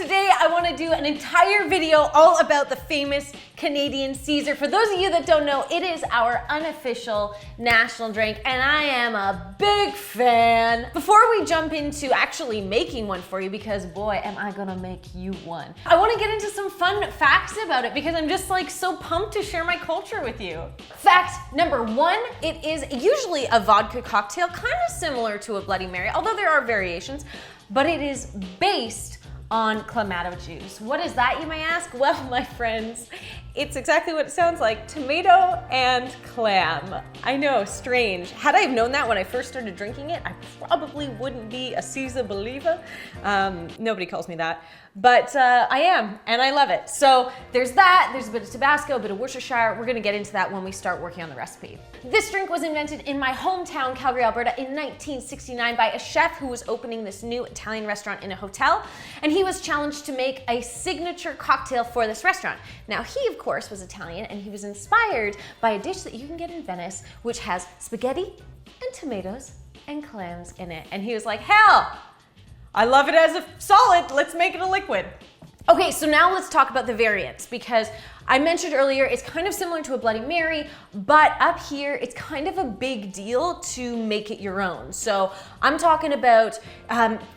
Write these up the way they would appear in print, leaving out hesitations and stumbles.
today I want to do an entire video all about the famous Canadian Caesar. For those of you that don't know, it is our unofficial national drink and I am a big fan. Before we jump into actually making one for you, because boy am I gonna make you one, I want to get into some fun facts about it because I'm just like so pumped to share my culture with you. Fact number one, it is usually a vodka cocktail, kind of similar to a Bloody Mary, although there are variations, but it is based on Clamato Juice. What is that, you may ask? Well, my friends, it's exactly what it sounds like, tomato and clam. I know, strange. Had I have known that when I first started drinking it, I probably wouldn't be a Caesar believer. Nobody calls me that, but I am, and I love it. So there's that, there's a bit of Tabasco, a bit of Worcestershire. We're gonna get into that when we start working on the recipe. This drink was invented in my hometown, Calgary, Alberta in 1969 by a chef who was opening this new Italian restaurant in a hotel, and he was challenged to make a signature cocktail for this restaurant. Now he, of course, was Italian, and he was inspired by a dish that you can get in Venice, which has spaghetti and tomatoes and clams in it. And he was like, hell, I love it as a solid, let's make it a liquid. Okay, so now let's talk about the variants, because I mentioned earlier it's kind of similar to a Bloody Mary, but up here it's kind of a big deal to make it your own. So I'm talking about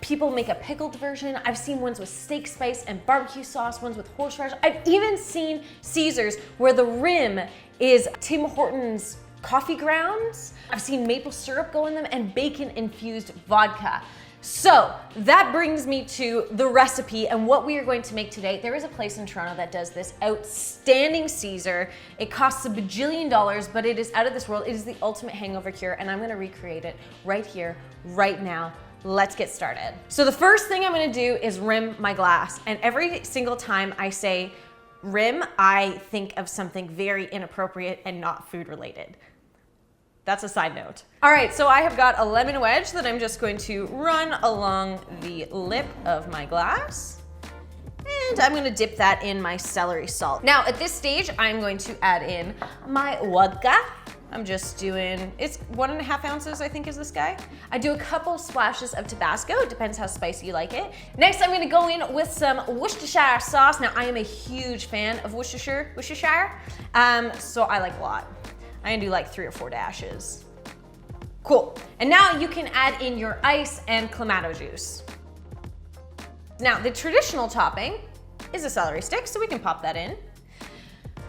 people make a pickled version. I've seen ones with steak spice and barbecue sauce, ones with horseradish. I've even seen Caesars where the rim is Tim Hortons coffee grounds. I've seen maple syrup go in them and bacon infused vodka. So that brings me to the recipe and what we are going to make today. There is a place in Toronto that does this outstanding Caesar. It costs $1 bajillion, but it is out of this world. It is the ultimate hangover cure, and I'm gonna recreate it right here, right now. Let's get started. So the first thing I'm gonna do is rim my glass, and every single time I say rim, I think of something very inappropriate and not food related. That's a side note. All right, so I have got a lemon wedge that I'm just going to run along the lip of my glass. And I'm gonna dip that in my celery salt. Now at this stage, I'm going to add in my vodka. I'm just doing, it's 1.5 ounces, I think is this guy. I do a couple splashes of Tabasco, it depends how spicy you like it. Next, I'm gonna go in with some Worcestershire sauce. Now I am a huge fan of Worcestershire, so I like a lot. I'm gonna do like 3 or 4 dashes. Cool. And now you can add in your ice and Clamato juice. Now, the traditional topping is a celery stick, so we can pop that in.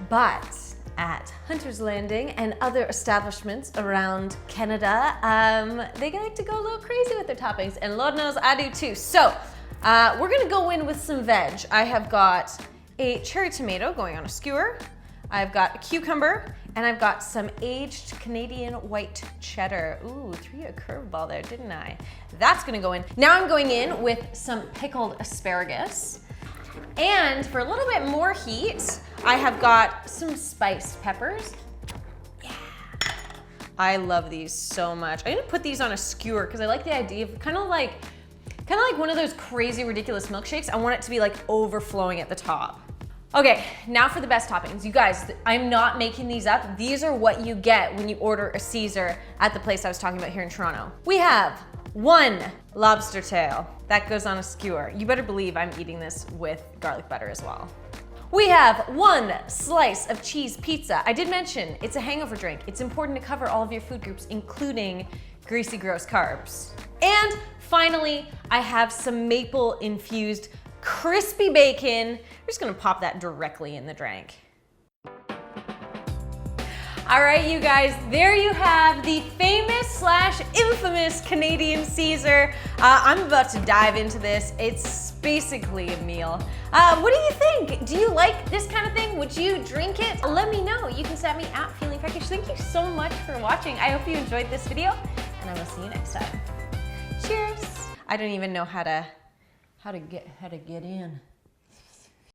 But at Hunter's Landing and other establishments around Canada, they like to go a little crazy with their toppings, and Lord knows I do too. So, we're gonna go in with some veg. I have got a cherry tomato going on a skewer. I've got a cucumber, and I've got some aged Canadian white cheddar. Ooh, threw you a curveball there, didn't I? That's gonna go in. Now I'm going in with some pickled asparagus. And for a little bit more heat, I have got some spiced peppers. Yeah. I love these so much. I'm gonna put these on a skewer because I like the idea of kind of like one of those crazy, ridiculous milkshakes. I want it to be like overflowing at the top. Okay, now for the best toppings. You guys, I'm not making these up. These are what you get when you order a Caesar at the place I was talking about here in Toronto. We have 1 lobster tail. That goes on a skewer. You better believe I'm eating this with garlic butter as well. We have 1 slice of cheese pizza. I did mention it's a hangover drink. It's important to cover all of your food groups, including greasy, gross carbs. And finally, I have some maple infused crispy bacon. We're just gonna pop that directly in the drink. All right, you guys, there you have the famous / infamous Canadian Caesar. I'm about to dive into this. It's basically a meal. What do you think? Do you like this kind of thing? Would you drink it? Let me know. You can send me at Feeling Freakish. Thank you so much for watching. I hope you enjoyed this video, and I will see you next time. Cheers. I don't even know how to get in.